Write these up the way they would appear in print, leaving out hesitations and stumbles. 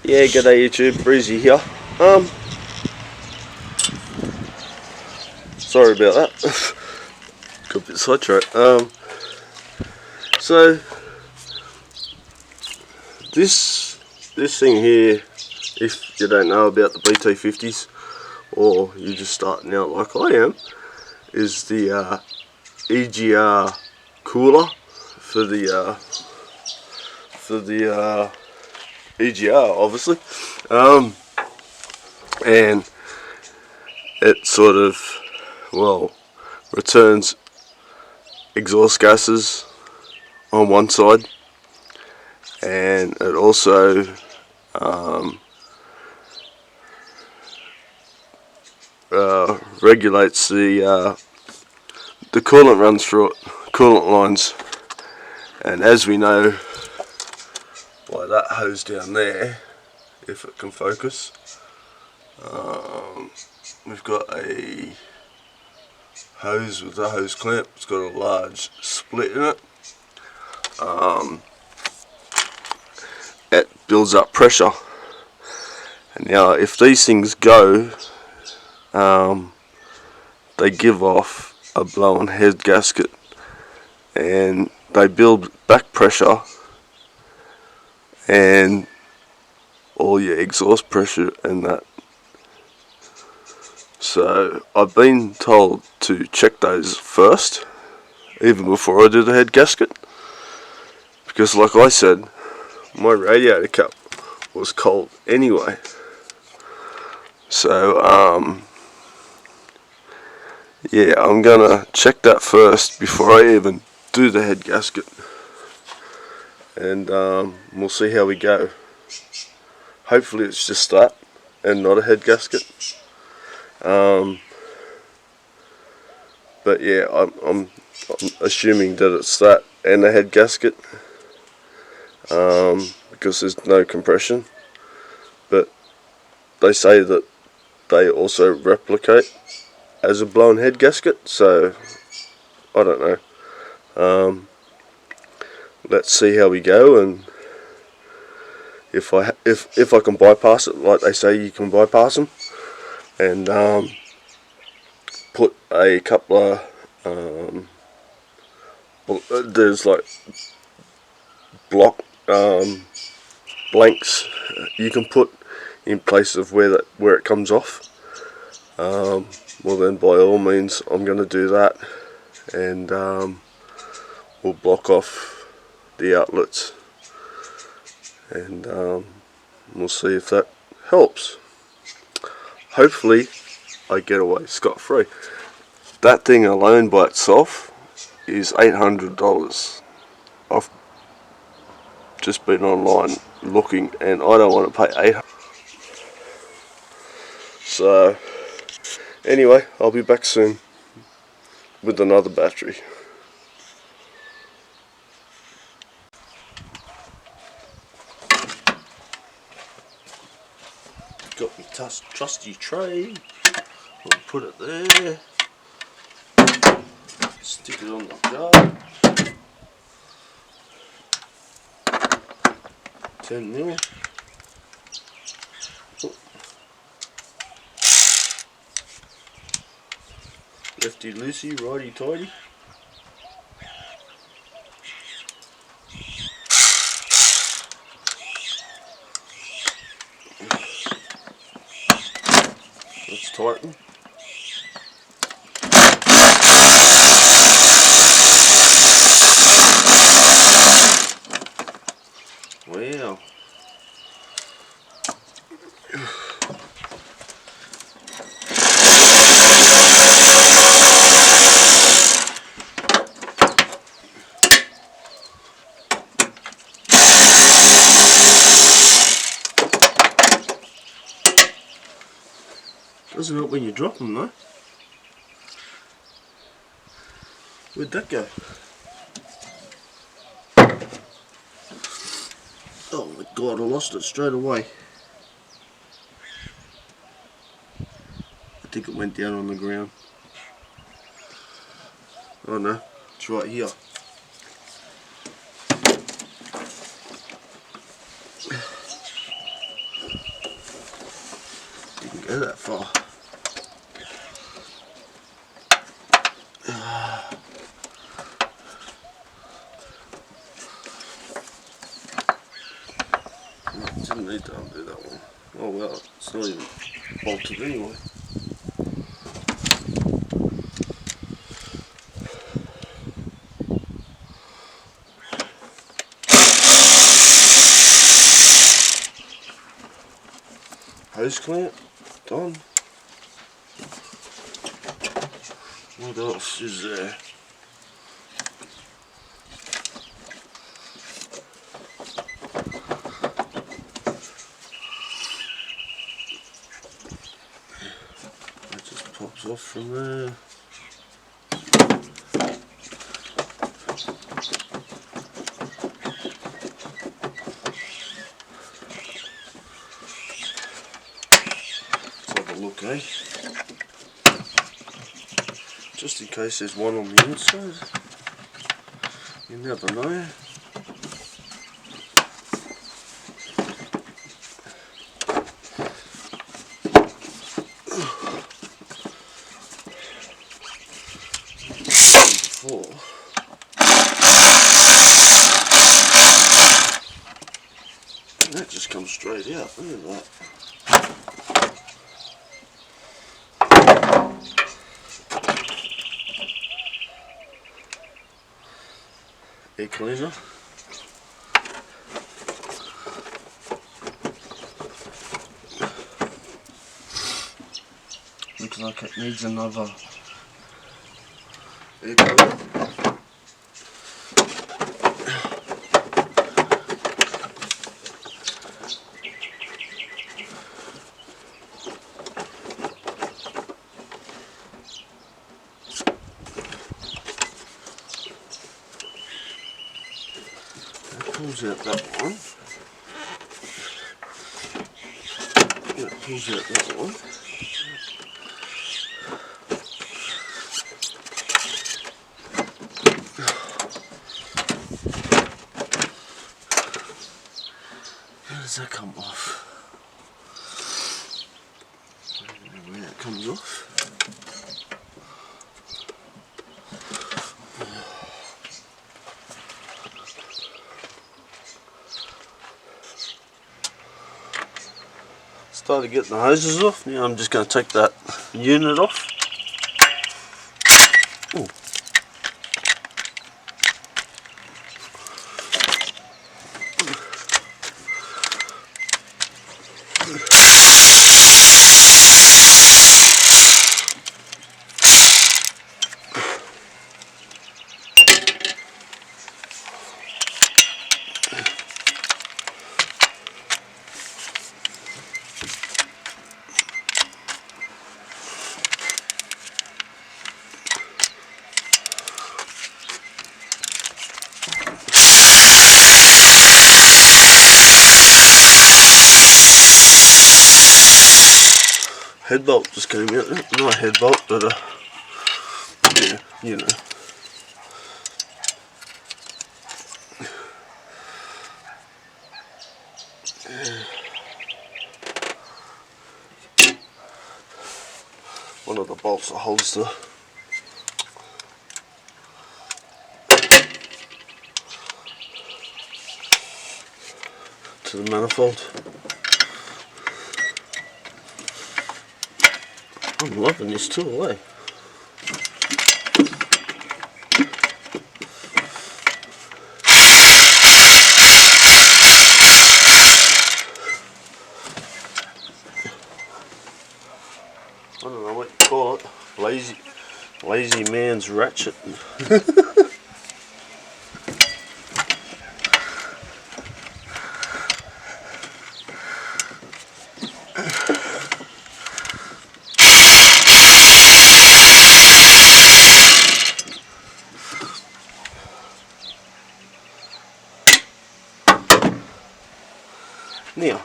Yeah, g'day YouTube, Breezy here. Sorry about that. Got a bit sidetracked. So this thing here, if you don't know about the BT50s or you're just starting out like I am, is the EGR Cooler for the EGR, obviously, and it sort of, well, returns exhaust gases on one side, and it also regulates the coolant runs through it, coolant lines, and as we know by that hose down there, if it can focus, we've got a hose with a hose clamp. It's got a large split in it. It builds up pressure, and now if these things go, they give off a blown head gasket, and they build back pressure and all your exhaust pressure and that. So I've been told to check those first, even before I do the head gasket, because like I said, my radiator cup was cold anyway. So yeah, I'm gonna check that first before I even do the head gasket, and we'll see how we go. Hopefully it's just that and not a head gasket. But yeah, I'm assuming that it's that and a head gasket, because there's no compression. But they say that they also replicate as a blown head gasket, so I don't know. Let's see how we go, and if I can bypass it, like they say you can bypass them, and put a couple of there's like block blanks you can put in place of where it comes off. Well then, by all means, I'm going to do that, and we'll block off the outlets, and we'll see if that helps. Hopefully I get away scot-free. That thing alone by itself is $800. I've just been online looking, and I don't want to pay $800. So anyway, I'll be back soon with another battery. Got my trusty tray. I'll put it there. Stick it on the jar. 10mm. Lefty loosey, righty tighty. Let's tighten. Wow. Doesn't help when you drop them though. Where'd that go? Oh my god, I lost it straight away. I think it went down on the ground. Oh no, it's right here. go that far. Didn't need to undo that one. Oh well, it's not even bolted anyway. Hose clamp, done. What else is there? That just pops off from there. Let's have a look, eh? Just in case there's one on the inside. You never know. That just comes straight out, look at that. Air cleaner. Looks like it needs another air cleaner. Pulls out that one. That pulls out that one. How does that come off? Where that comes off. Started getting the hoses off. Now I'm just going to take that unit off. Ooh. Head bolt just came out. Not a head bolt, but yeah, you know. One of the bolts that holds the to the manifold. I'm loving this tool, eh? I don't know what you call it. Lazy man's ratchet. Now,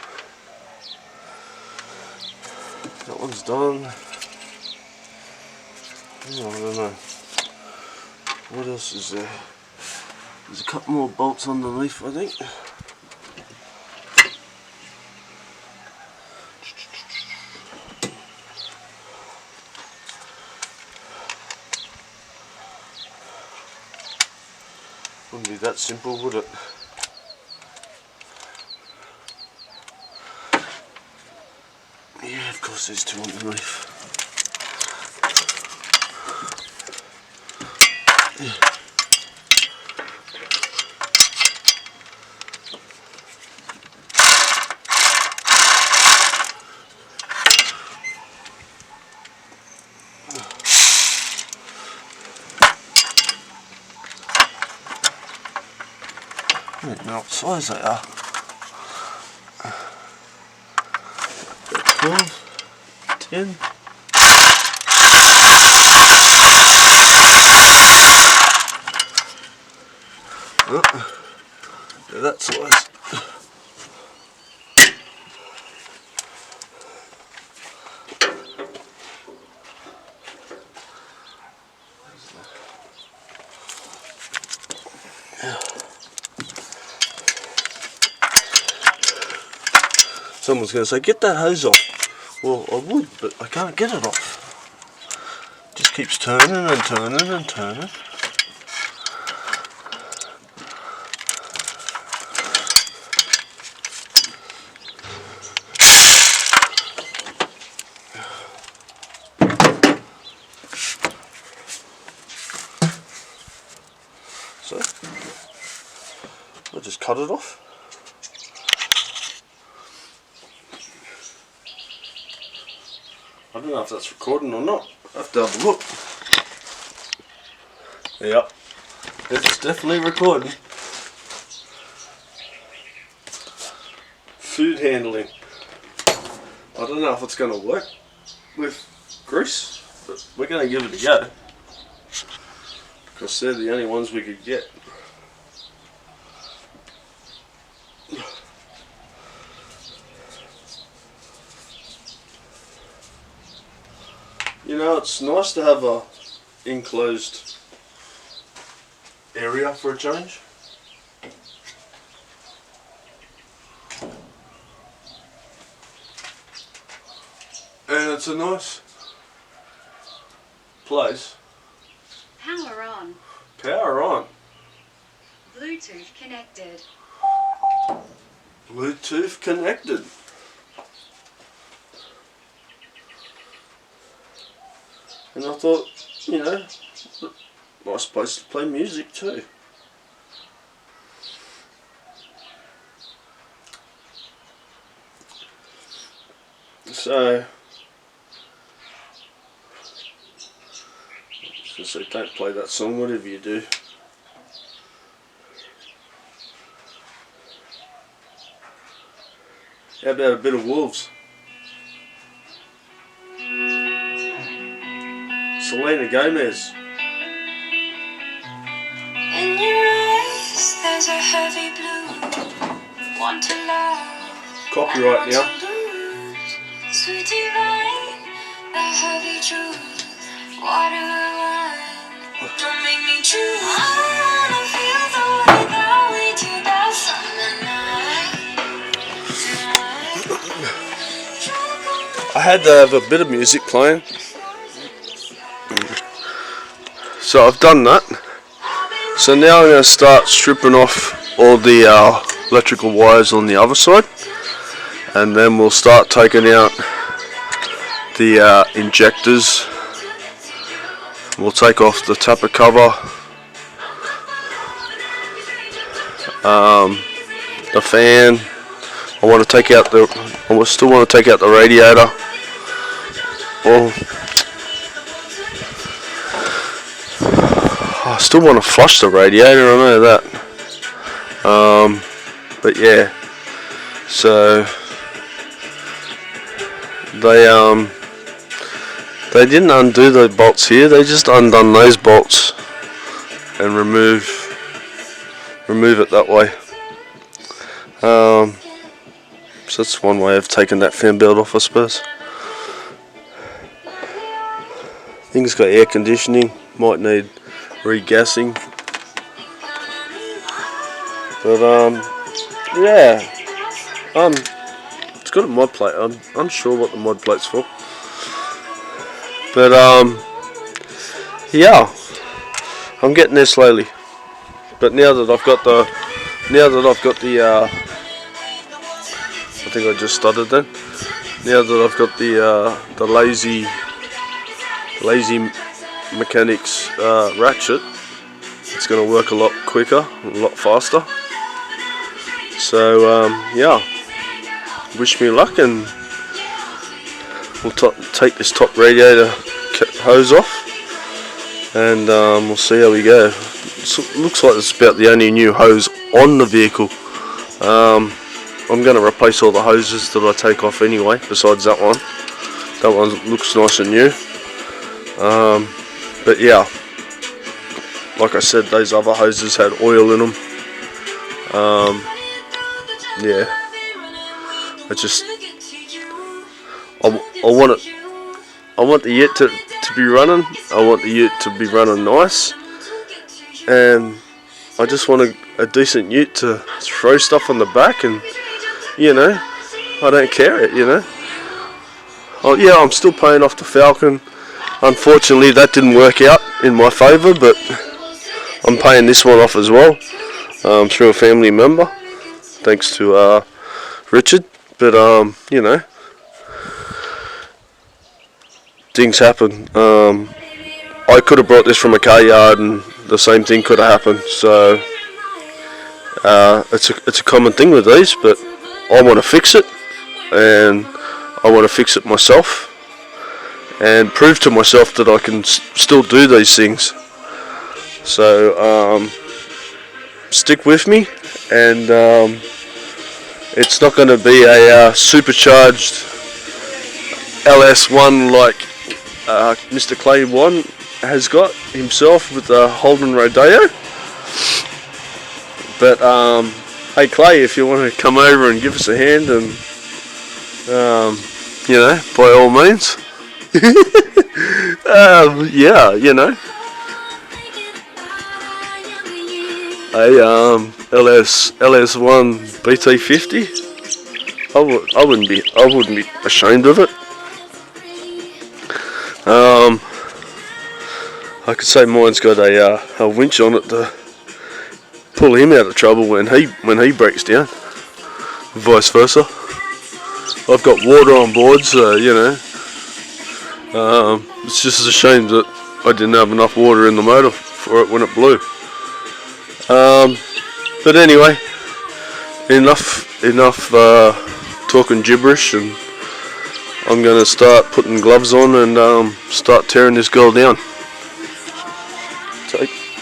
that one's done. Oh, I don't know. What else is there? There's a couple more bolts underneath, I think. that simple, would it? Yeah, of course there's two underneath. I don't know what size they are. 12, 10. Oh, they're that size. Someone's going to say, get that hose off. Well, I would, but I can't get it off. Just keeps turning and turning and turning. So, I'll just cut it off. I don't know if that's recording or not. I have to have a look. Yep, it's definitely recording. Food handling. I don't know if it's going to work with grease, but we're going to give it a go. Because they're the only ones we could get. You know, it's nice to have a enclosed area for a change. And it's a nice place. Power on. Power on. Bluetooth connected. Bluetooth connected. And I thought, you know, nice place to play music too. So, just say, don't play that song, whatever you do. How about a bit of Wolves? Selena Gomez. In your eyes, there's a heavy blue. Want to love. Copyright now. Sweet divine, a heavy truth. Water wine. Don't make me choose. I wanna feel the way that we do that summer night. I had to have a bit of music playing. So I've done that. So now I'm going to start stripping off all the electrical wires on the other side, and then we'll start taking out the injectors. We'll take off the tapper cover, the fan. I still want to take out the radiator. Well, I still want to flush the radiator, I know that. But yeah, so they didn't undo the bolts here, they just undone those bolts and remove it that way. So that's one way of taking that fan belt off, I suppose. Thing's got air conditioning, might need regassing, but yeah, it's got a mod plate. I'm unsure what the mod plate's for, but yeah, I'm getting there slowly. But now that I've got the I think I just stuttered then. Now that I've got the lazy mechanics ratchet, it's going to work a lot quicker, a lot faster. So yeah, wish me luck, and we'll take this top radiator hose off, and we'll see how we go. Looks like it's about the only new hose on the vehicle. I'm going to replace all the hoses that I take off anyway, besides that one. That one looks nice and new. But yeah, like I said, those other hoses had oil in them. Yeah, I want the ute to be running. I want the ute to be running nice, and I just want a decent ute to throw stuff on the back, and you know, I don't care it, you know. Oh yeah, I'm still paying off the Falcon. Unfortunately, that didn't work out in my favour, but I'm paying this one off as well, through a family member, thanks to Richard. But you know, things happen. I could have brought this from a car yard, and the same thing could have happened. So it's a common thing with these, but I want to fix it, and I want to fix it myself, and prove to myself that I can still do these things. So stick with me, and it's not going to be a supercharged LS1 like Mr. Clay 1 has got himself with the Holden Rodeo. But hey Clay, if you want to come over and give us a hand, and you know, by all means. Yeah, you know, a LS1 BT50. I wouldn't be ashamed of it. I could say mine's got a winch on it to pull him out of trouble when he breaks down. Vice versa. I've got water on board, so you know. It's just a shame that I didn't have enough water in the motor for it when it blew. But anyway, enough talking gibberish, and I'm going to start putting gloves on and start tearing this girl down.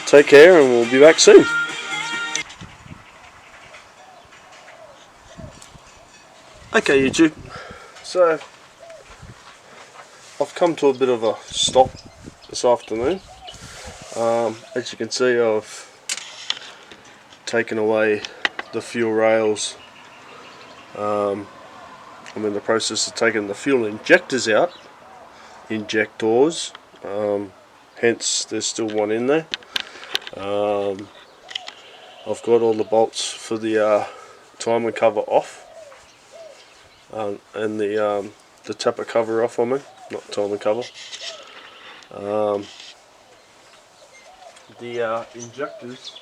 Take care, and we'll be back soon. Okay, YouTube. So I've come to a bit of a stop this afternoon. As you can see, I've taken away the fuel rails. I'm in the process of taking the fuel injectors out. Injectors. Hence, there's still one in there. I've got all the bolts for the timer cover off. And the tapper cover off on me, not timer cover. The injectors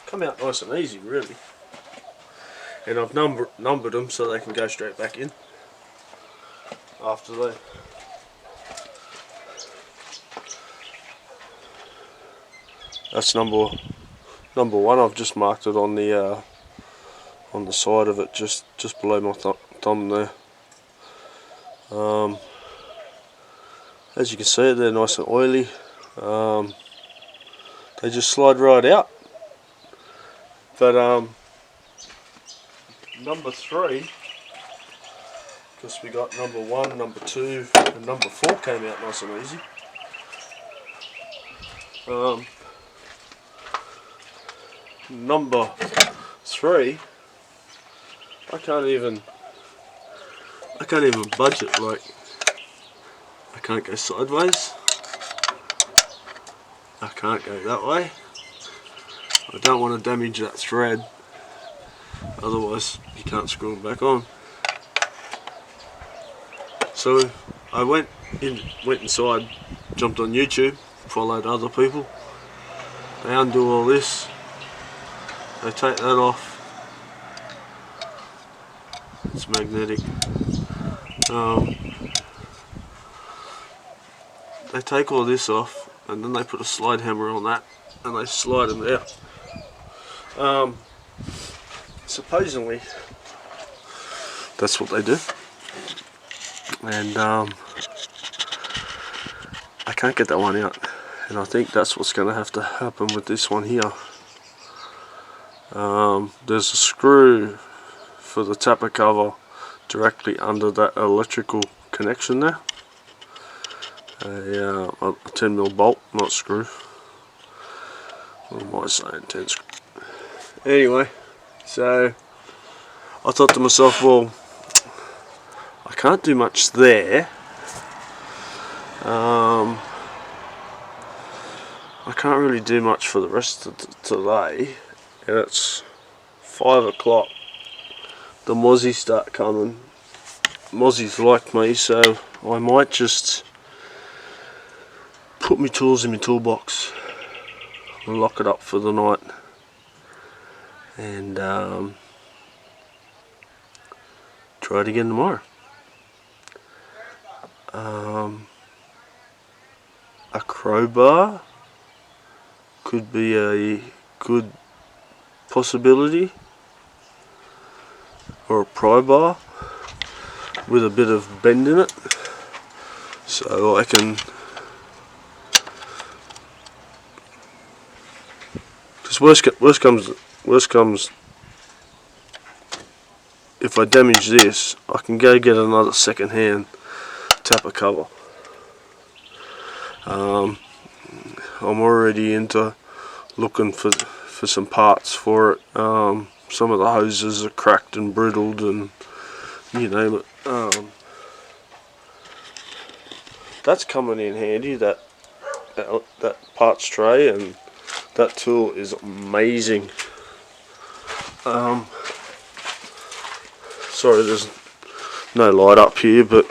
come out nice and easy, really, and I've numbered them so they can go straight back in after they. That's number one. I've just marked it on the side of it, just below my thumb there. As you can see, they're nice and oily. They just slide right out. But number 3, because we got number 1, number 2, and number 4 came out nice and easy. Number 3, I can't even budge it. Like, I can't go sideways, I can't go that way. I don't want to damage that thread, otherwise you can't screw them back on. So I went inside, jumped on YouTube, followed other people. They undo all this, they take that off. It's magnetic. They take all this off and then they put a slide hammer on that and they slide them out. Supposedly that's what they do, and I can't get that one out, and I think that's what's going to have to happen with this one here. There's a screw for the tapper cover directly under that electrical connection there. A 10mm bolt, not screw. What am I saying? 10 screw. Anyway, so I thought to myself, well, I can't do much there. I can't really do much for the rest of today, and it's 5 o'clock. The mozzies start coming. Mozzies like me, so I might just put my tools in my toolbox and lock it up for the night, and try it again tomorrow. A crowbar could be a good possibility, or a pry bar with a bit of bend in it, so I can, because worst comes, if I damage this, I can go get another second hand tapper cover. I'm already into looking for some parts for it. Some of the hoses are cracked and brittled and you name it. That's coming in handy, that parts tray, and that tool is amazing. Sorry there's no light up here, but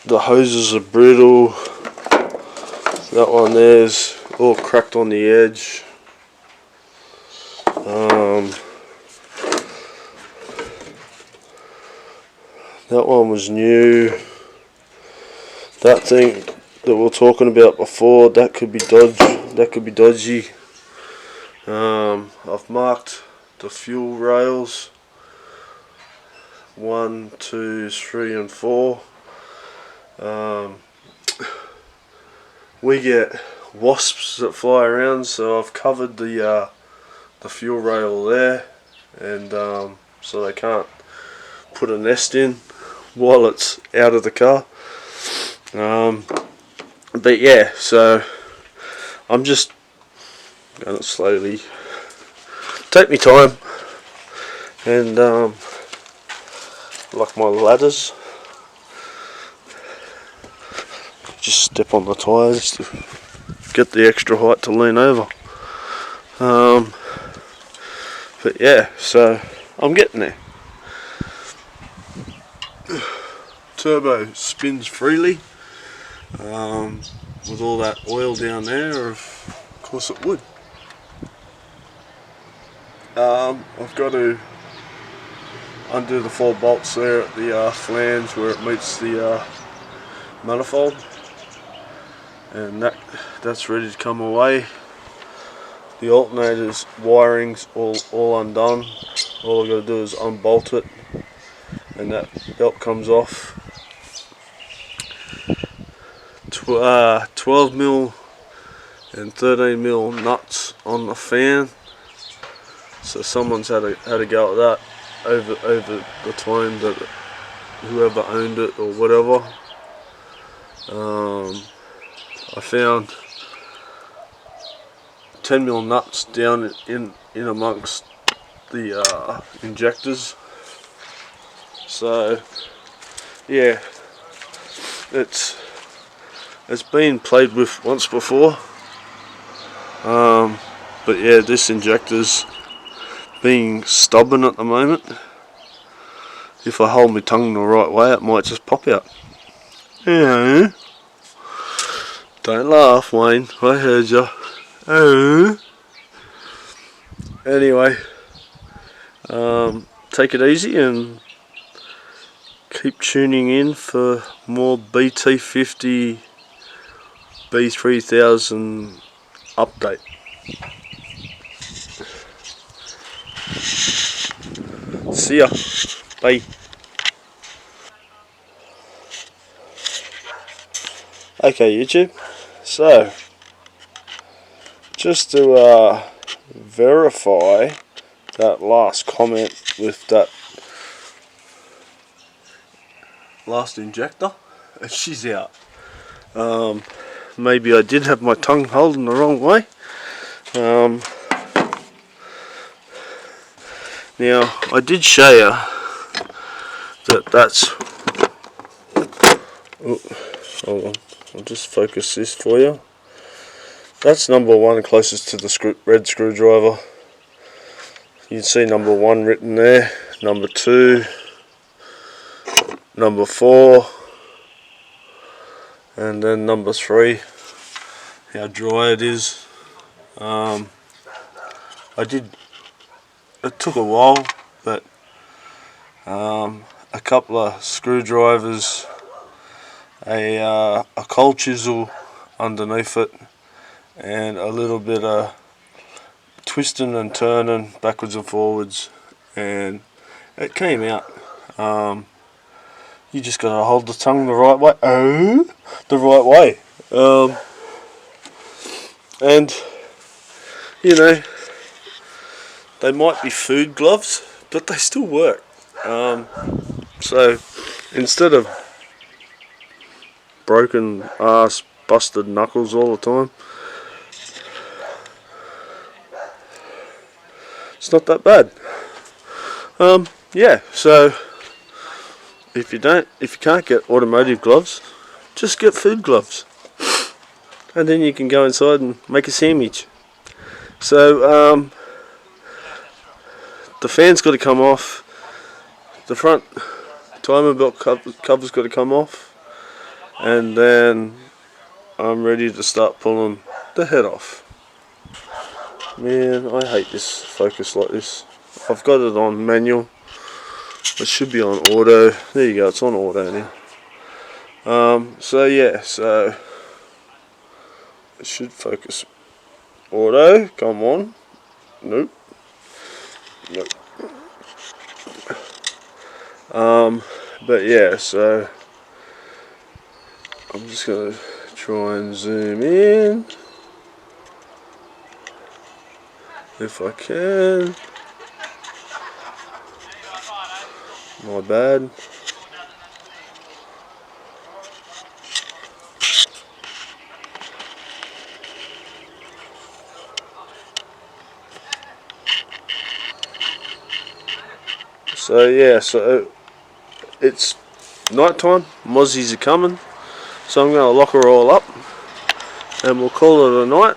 the hoses are brittle. That one there's all cracked on the edge. That one was new. That thing that we were talking about before, that could be dodgy. I've marked the fuel rails 1, 2, 3 and 4. We get wasps that fly around, so I've covered the fuel rail there, and so they can't put a nest in while it's out of the car. But yeah, so I'm just going to slowly take my time and like my ladders, just step on the tyres to get the extra height to lean over. But yeah, so I'm getting there. Turbo spins freely. With all that oil down there, of course it would. I've got to undo the 4 bolts there at the flange where it meets the manifold, and that's ready to come away. The alternator's wiring's all undone. All I've got to do is unbolt it, and that belt comes off. 12mm and 13mm nuts on the fan, so someone's had a go at that over the time that whoever owned it or whatever. I found 10mm nuts down in amongst the injectors, so yeah, it's been played with once before, but yeah, this injector's being stubborn at the moment. If I hold my tongue the right way, it might just pop out. Yeah. Don't laugh, Wayne. I heard you. Oh. Anyway, take it easy and keep tuning in for more BT50 B3000 update. See ya. Bye. Okay, YouTube. So, just to verify that last comment with that last injector, she's out. Maybe I did have my tongue holding the wrong way. Now, I did show you that that's... Oh, hold on, I'll just focus this for you. That's number 1 closest to the red screwdriver. You can see number 1 written there, number 2, number 4, and then number 3, how dry it is. It took a while, but a couple of screwdrivers, a cold chisel underneath it, and a little bit of twisting and turning backwards and forwards, and it came out. You just gotta hold the tongue the right way. Oh, the right way. And you know, they might be food gloves, but they still work. So instead of broken ass, busted knuckles all the time, it's not that bad. Yeah. So if you can't get automotive gloves, just get food gloves, and then you can go inside and make a sandwich. So the fan's got to come off. The front timer belt cover's got to come off, and then I'm ready to start pulling the head off. Man, I hate this focus like this. I've got it on manual. It should be on auto. There you go, it's on auto now. So yeah, so it should focus. Auto, come on. Nope. But yeah, so I'm just gonna try and zoom in if I can. My bad. So yeah, so it's night time, mozzies are coming, so I'm going to lock her all up and we'll call it a night,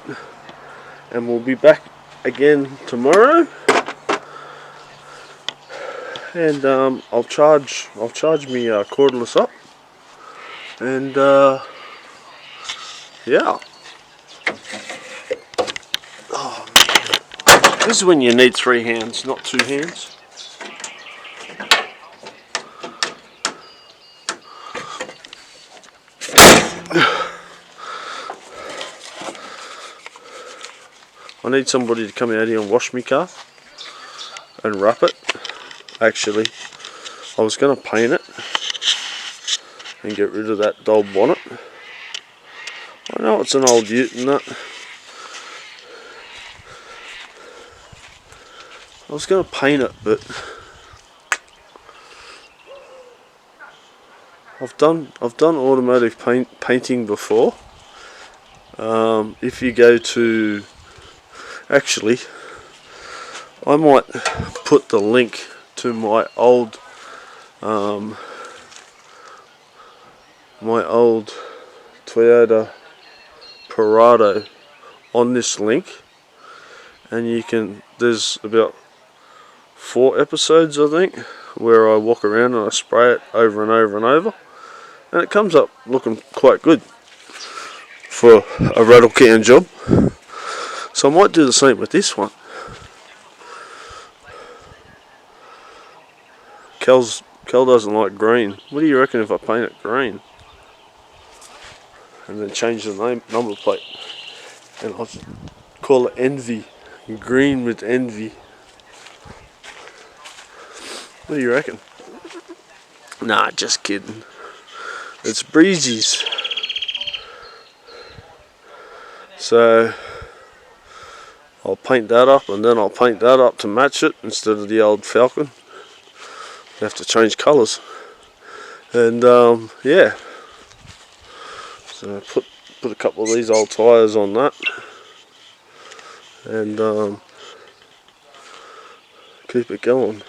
and we'll be back again tomorrow, and I'll charge me cordless up, and yeah. Oh, this is when you need 3 hands, not 2 hands. I need somebody to come out here and wash my car and wrap it. Actually, I was going to paint it and get rid of that dull bonnet. I know it's an old ute and that. I was going to paint it, but I've done automotive painting before. If you go to, actually, I might put the link to my old Toyota Parado on this link, and you can, there's about 4 episodes I think where I walk around and I spray it over and over and over, and it comes up looking quite good for a rattle can job. So I might do the same with this one. Cal doesn't like green. What do you reckon if I paint it green? And then change the number plate. And I'll call it Envy. Green with Envy. What do you reckon? Nah, just kidding. It's Breezy's. So I'll paint that up, and then I'll paint that up to match it instead of the old Falcon. You have to change colours. And yeah. So put a couple of these old tyres on that. And keep it going.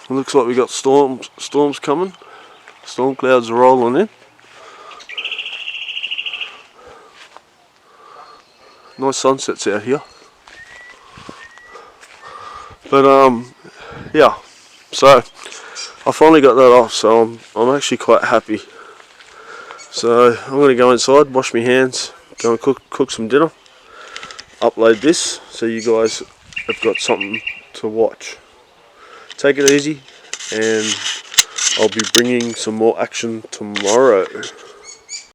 It looks like we got storms coming. Storm clouds are rolling in. Nice sunsets out here. But yeah. So I finally got that off. So I'm actually quite happy. So I'm gonna go inside, wash my hands, go and cook some dinner. Upload this so you guys have got something to watch. Take it easy, and I'll be bringing some more action tomorrow.